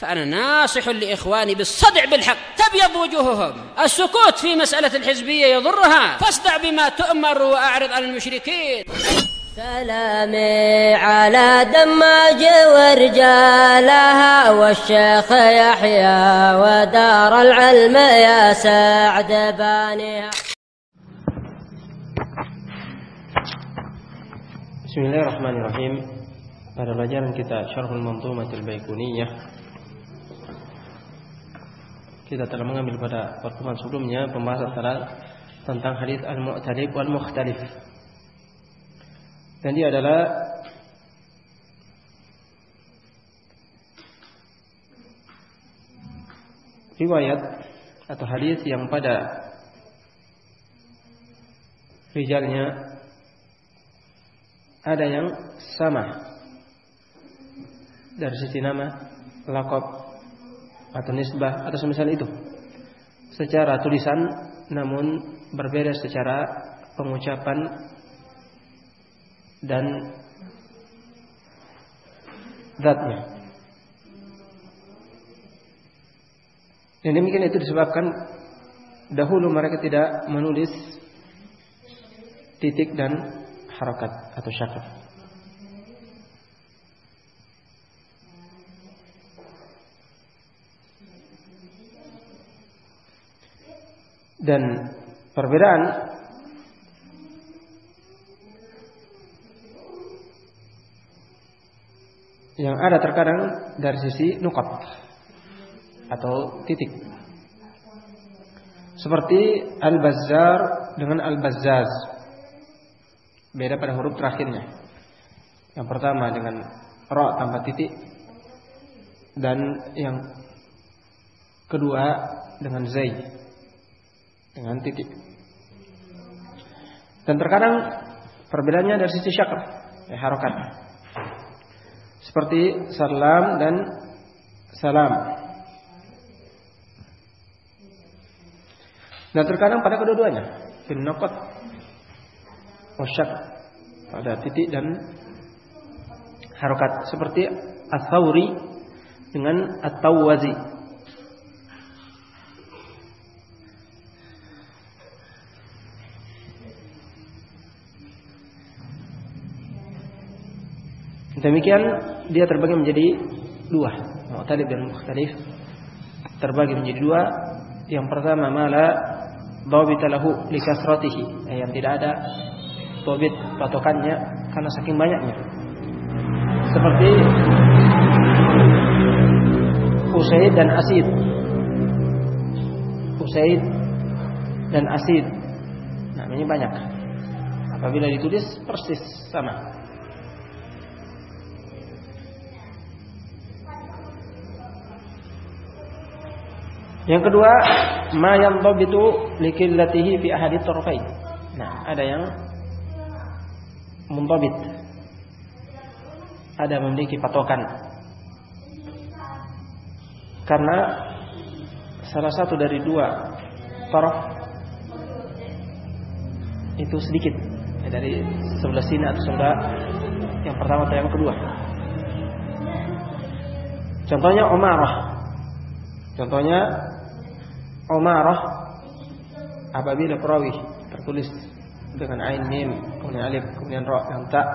فأنا ناصح لإخواني بالصدع بالحق تبيض وجوههم. السكوت في مسألة الحزبية يضرها، فاصدع بما تؤمر وأعرض عن المشركين. سلامي على دماج ورجالها والشيخ يحيى ودار العلم يا سعد بانيها. Bismillahirrahmanirrahim. Pada pelajaran kita Syarhul Manzumatil Baiquniyah, kita telah mengambil pada pertemuan sebelumnya pembahasan tentang hadits al-mu'talif wal mukhtalif. Dan dia adalah riwayat atau hadis yang pada rijalnya ada yang sama dari sisi nama, laqab atau nisbah atau semisal itu secara tulisan, namun berbeda secara pengucapan dan zatnya. Dan demikian itu disebabkan dahulu mereka tidak menulis titik dan harakat atau syakat. Dan perbedaan yang ada terkadang dari sisi nuqat atau titik, seperti al-bazzar dengan al-bazzaz, beda pada huruf terakhirnya. Yang pertama dengan ra tanpa titik, dan yang kedua dengan zai dengan titik. Dan terkadang perbedaannya dari sisi syakr, harakat, seperti salam dan salam. Dan terkadang pada kedua-duanya, bin naqat wasyak, pada titik dan harokat, seperti as-Thawri dengan at-Tawwazi. Demikian dia terbagi menjadi dua, mu'talif dan mukhtalif terbagi menjadi dua. Yang pertama mala dhabita lahu li kasratihi, yang tidak ada dhabit patokannya karena saking banyaknya, seperti Usaid dan Asid. Usaid dan Asid namanya banyak, apabila ditulis persis sama. Yang kedua, ma yandhabitu likillatihi fi ahadi tarfain. Nah, ada yang mundhabit, ada memiliki patokan karena salah satu dari dua taraf itu sedikit, dari sebelah sini atau sebelah yang pertama atau yang kedua. Contohnya Umarah apabila perawi tertulis dengan ain mim, kemudian alif, kemudian ra dan ta,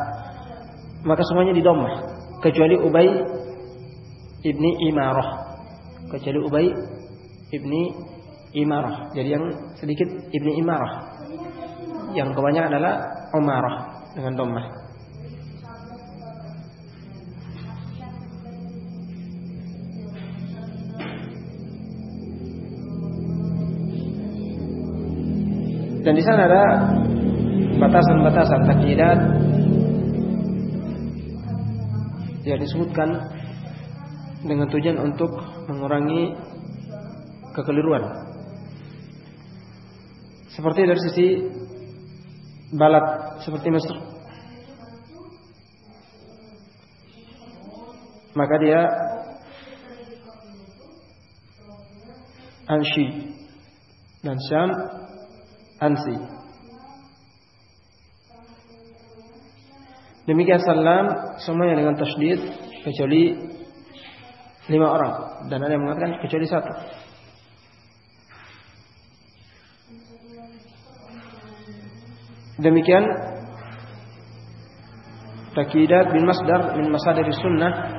maka semuanya di dhammah kecuali Ubay ibni Imarah. Jadi yang sedikit ibni Imarah, yang kebanyakan adalah Umarah dengan dhammah. Dan di sana ada batasan-batasan takyidat yang disebutkan dengan tujuan untuk mengurangi kekeliruan. Seperti dari sisi balad, seperti Mesr, maka dia Anshi, dan Syam Ansi. Demikian salam semuanya dengan tasydid kecuali 5 orang, dan ada yang mengatakan kecuali 1. Demikian takidat bin masdar min masadir sunnah,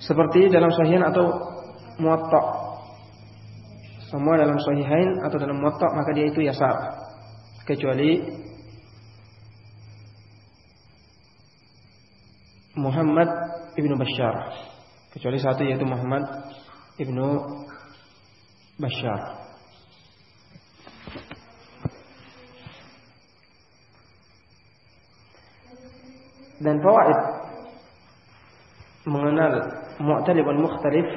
seperti dalam sahihain atau muwatta. Semua dalam sahihain atau dalam muwatta maka dia itu yasar, kecuali Muhammad ibnu Bashar, kecuali 1 yaitu Muhammad ibnu Bashar. Dan fawaid mengenal mu'talib dan mukhtalif,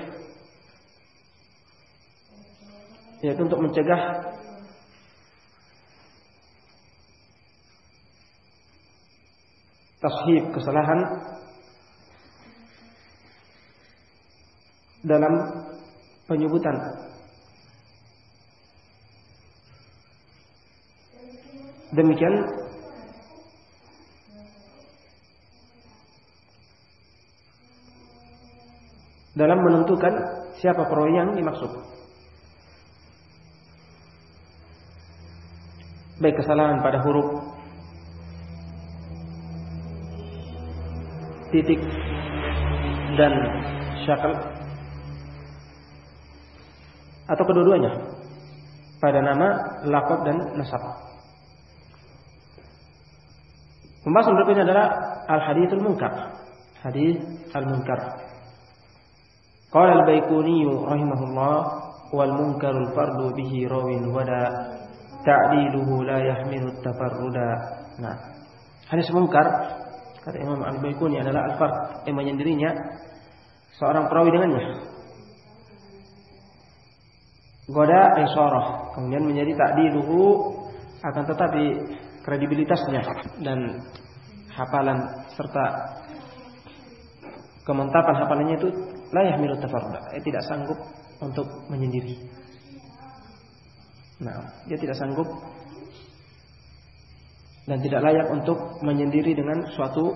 yaitu untuk mencegah tashib, kesalahan dalam penyebutan. Demikian dalam menentukan siapa perawi yang dimaksud. Baik kesalahan pada huruf, titik, dan syakal, atau kedua-duanya pada nama, laqab, dan nasab. Pembahasan berikutnya adalah al-haditsul munkar. Hadis al-munkar. Qala al-Baikuni rahimahullah, wal munkarul fardu bihi rawin wada ta'diluhu la yahmilu at-tafarruda. Nah, hadis munkar kata Imam al-Baikuni adalah al-fard, yang menyendirinya seorang perawi dengannya. Goda isyarah, kemudian menjadi ta'diluhu, akan tetapi kredibilitasnya dan hafalan serta kemantapan hafalannya itu la yahmilu tafarruda, tidak sanggup untuk menyendiri. Nah, dia tidak sanggup dan tidak layak untuk menyendiri dengan suatu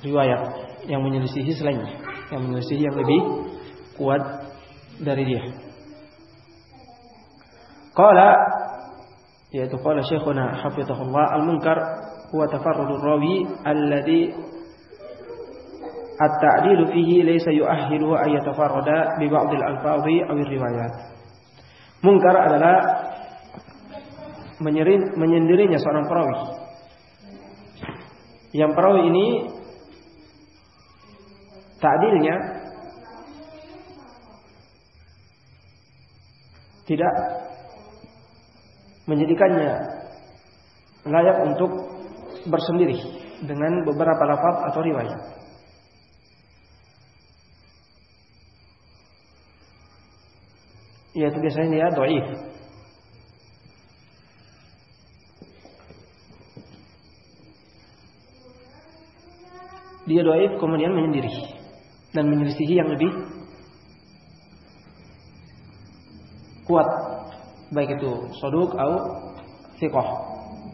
riwayat yang menyelisihi selainnya, yang menyelisihi yang lebih kuat dari dia. Qala, yaitu qala syekhuna hafizahullah, al-munkar huwa tafarrudur rawi alladhi at-ta'dilu fihi laysa yu'ahhiluhu ay yatafarrada bi ba'd al-alfadhi aw ar-riwayat. Munkar adalah menyendirinya seorang perawi. Yang perawi ini ta'dilnya tidak menjadikannya layak untuk bersendiri dengan beberapa lafaz atau riwayat. Yaitu biasanya dia dhaif. Dia dhaif kemudian menyendiri dan menyelisihi yang lebih kuat, baik itu saduq atau thiqah,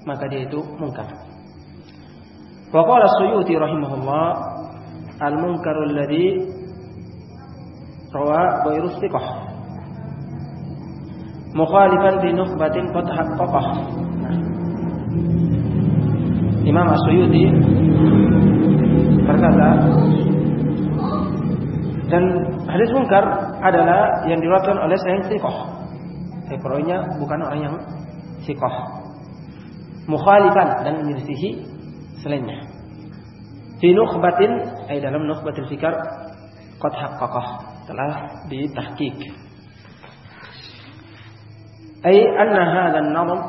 maka dia itu munkar. Wa qala as-Suyuti rahimahullah, al-munkaru alladhi rawa ghairu thiqah mukhalifan bi nukhbatin qad haqqaqah. Imam As-Suyuti berkata, dan hadis munkar adalah yang diriwayatkan oleh selain thiqah. Perawinya bukan orang yang thiqah. Mukhalifan, dan menyelisihi selainnya. Fi nukhbatin, ay dalam nukhbatil fikar, qad haqqaqah, telah ditahqiq. Ay anna hadha an-nazm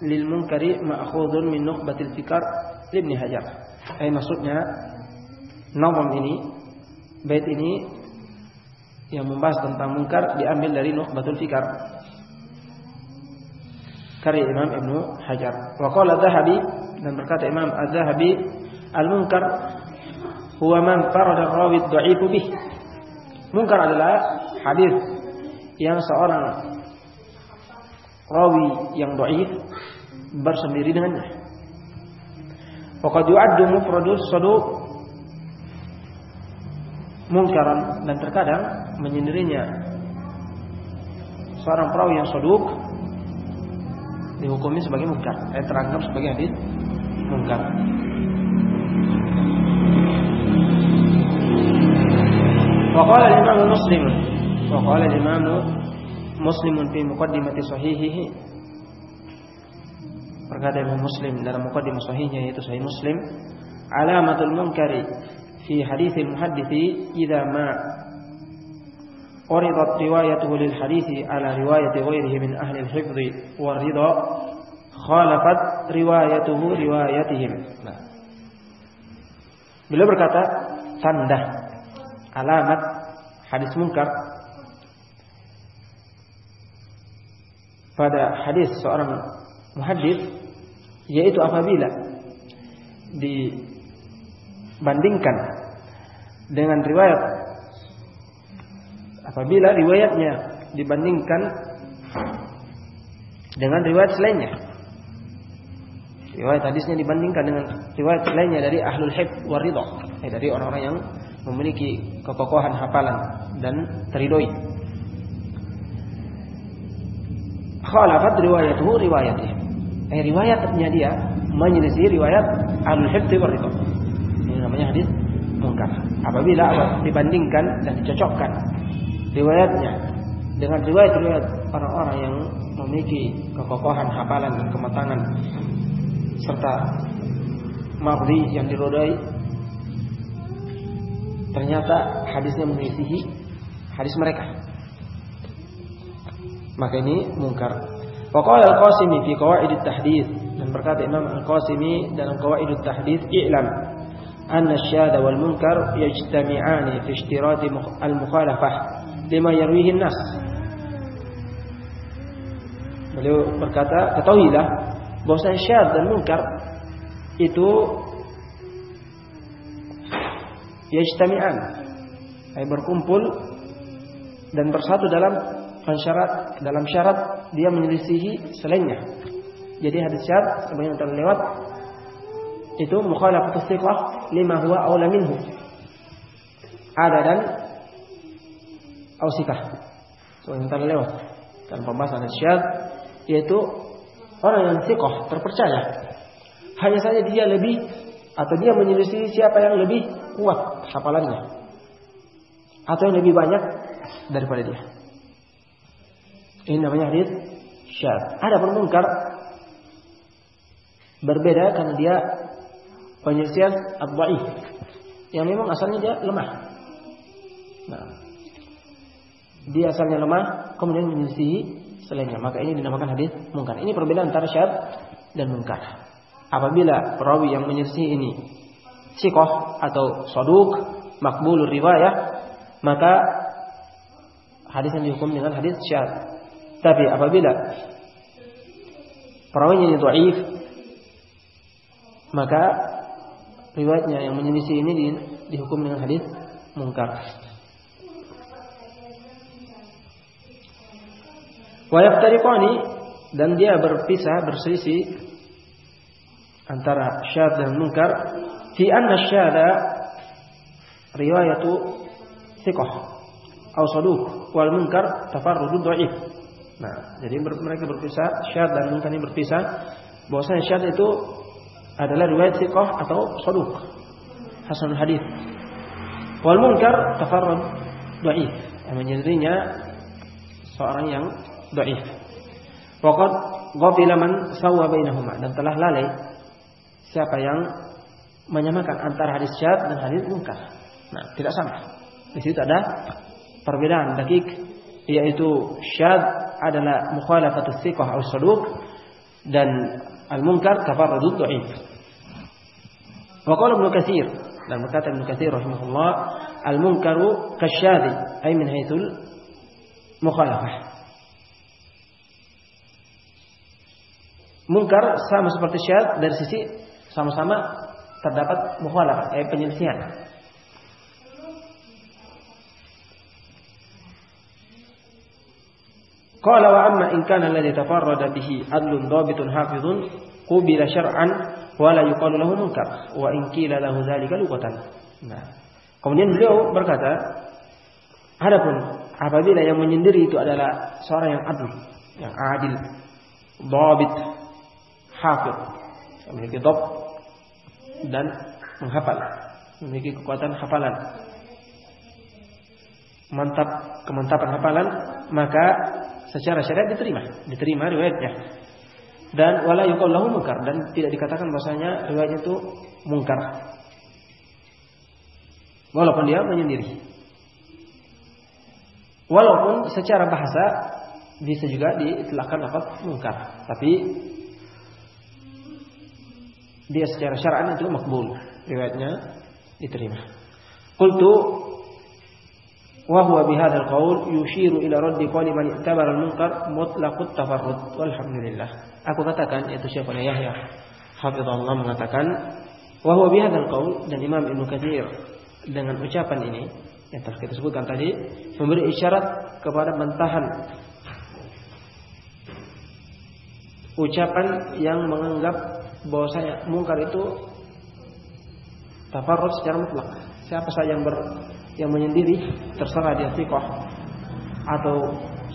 lil munkari ma'khudun min nukhbatil fikar Ibnu Hajar. Ay maksudnya nazm ini, bait ini yang membahas tentang munkar diambil dari nukhbatul fikar karya Imam Ibnu Hajar. Wa qala Adz-Dzahabi, dan berkata Imam Adz-Dzahabi, al-munkar huwa man farada rawi dhaif bih. Munkar adalah hadis yang seorang rawi yang dhaif bersendiri dengannya. Wa qad yu'addu mufradus saduq munkaran, dan terkadang menyendirinya seorang perawi yang shaduk dihukumi sebagai munkar, teranggap sebagai hadis munkar. Waqala al-Imam Muslim fi muqaddimati sahihihi, berkata Imam Muslim dalam muqaddimah sahihnya yaitu Sahih Muslim, alamatul munkari fi haditsil muhaddithi idza ma uridat riwayatuhu lil hadithi ala riwayati ghairihi min ahli al-hifdh wa ridha khalafat riwayatuhu riwayatihim. Nah, beliau berkata tanda alamat hadis munkar pada hadis seorang muhaddits yaitu apabila dibandingkan dengan riwayat, apabila riwayatnya dibandingkan dengan riwayat selainnya, riwayat hadisnya dibandingkan dengan riwayat lainnya dari ahlul hifdz wa ridha, dari orang-orang yang memiliki kekokohan hafalan dan teridoi. Khalafat riwayatuhu riwayatih, riwayatnya dia menyelisih riwayat ahlul hifdz wa ridha. Ini namanya hadis munkar. Apabila dibandingkan dan dicocokkan riwayatnya dengan riwayat-riwayat orang-orang yang memiliki kekokohan hafalan dan kematangan serta mardi yang dirodai, ternyata hadisnya menyelisihi hadis mereka, maka ini munkar. Waqala al-Qasimi fi qawaid at-tahdits, dan berkata Imam al-Qasimi dalam qawaid at-tahdits, i'lam anna asy-syadz wal munkar yajtami'ani fi ishtirati al-mukhalafah lima yarwihi an-nas. Beliau berkata, ketahuilah bahwa syadz dan munkar itu yajtami'an, berkumpul dan bersatu dalam syarat dia menyelisihi selainnya. Jadi hadis syadz sebagaimana telah lewat itu mukhalafatus thiqah lima huwa aula minhu, adadan au sikah. Sebagaimana telah lewat dalam pembahasan hadis syadz, yaitu orang yang thiqah, terpercaya, hanya saja dia lebih atau dia menyelisih siapa yang lebih kuat hafalannya atau yang lebih banyak daripada dia. Ini namanya hadis syadz. Ada munkar berbeda karena dia penyelisihan ad-dhaif yang memang asalnya dia lemah. Nah, dia asalnya lemah kemudian menyelisihi selainnya, maka ini dinamakan hadis munkar. Ini perbedaan antara syadz dan munkar. Apabila perawi yang menyelisihi ini thiqah atau shaduk maqbulur riwayah, maka hadis yang dihukum dengan hadis syadz. Tapi apabila perawinya ini dhaif, maka riwayatnya yang menyelisih ini dihukum dengan hadis munkar. Wa yaftariqani, dan dia berpisah, berselisih antara syadz dan munkar fi anna syadza riwayatu thiqah atau shaduk wal munkar tafarrudud dhaif. Nah, jadi mereka berpisah, syadz dan munkar ini berpisah, bahwasanya syadz itu adalah riwayat thiqah atau shaduk hasanul hadis, wal munkar tafarrud dhaif, yang menjadinya seorang yang dhaif. Waqad ghafila man sawwa bainahuma, dan telah lalai siapa yang menyamakan antara hadis syadz dan hadis munkar. Nah, tidak sama. Di situ ada perbedaan dakik, yaitu syadz adalah mukhalafatus thiqah atau shaduk, dan al-munkar tafarrudud dhaif. Wa qala Ibnu Katsir, dan berkata Ibnu Katsir rahimahullah, al-munkaru kasyadz ay min haitsul mukhalafah. Munkar sama seperti syadz dari sisi sama-sama terdapat mukhalafah, penyelisihan. Qala wa amma in kana alladhi tafarrada bihi adlun dhabitun hafizun qubila syar'an wa la yuqalu lahu munkar wa in qila lahu dzalika lughatan. Nah, Kemudian beliau berkata, adapun apabila yang menyendiri itu adalah seorang yang adil, yang adil, dhabit, hafiz, memiliki dhabt dan menghafal, memiliki kekuatan hafalan, kemantapan hafalan, maka secara syariat diterima riwayatnya. Dan wala yuqal lahu munkar, dan tidak dikatakan bahasanya riwayatnya itu mungkar. Walaupun dia menyendiri. Walaupun secara bahasa bisa juga diistilahkan lafaz mungkar, tapi dia secara syar'an itu makbul, riwayatnya diterima. Qultu wa huwa bihadzal qaul yushiru ila raddi qawli man i'tabara al-munkar mutlaqut tafarrud walhamdulillah. Aku katakan, yaitu Syekh Yahya hafizahullah mengatakan, wa huwa bihadzal qaul, dan Imam Ibnu Katsir dengan ucapan ini yang telah kita sebutkan tadi memberi isyarat kepada bantahan ucapan yang menganggap bahwasanya mungkar itu tafarrud secara mutlak. Siapa saja yang menyendiri, terserah dia thiqah atau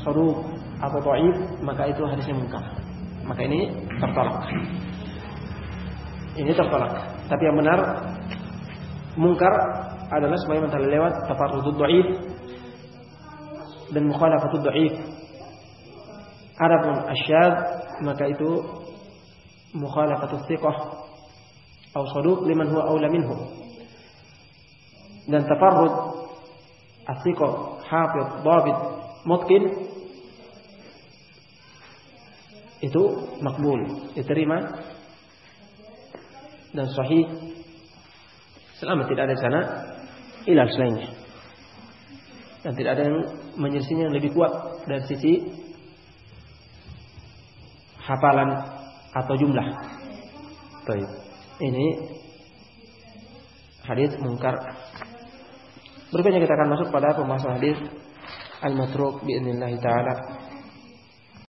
saduq atau dhaif, maka itu hadisnya mungkar. Maka ini tertolak. Ini tertolak. Tapi yang benar mungkar adalah sebagaimana telah lewat tafarrudud dhaif dan mukhalafatud dhaif. Adapun asyadz maka itu mukhalafatut thiqah atau saduq liman huwa aula minhu. Dan tafarrud as-thiqah, hafiz, dhabit, mutqin itu makbul, diterima dan sahih selama tidak ada sana ilal selainnya, dan tidak ada yang menyelisihinya yang lebih kuat dari sisi hafalan atau jumlah. Baik. Ini hadis mungkar. Berikutnya kita akan masuk pada pembahasan hadis al-matruk bi'idznillah ta'ala.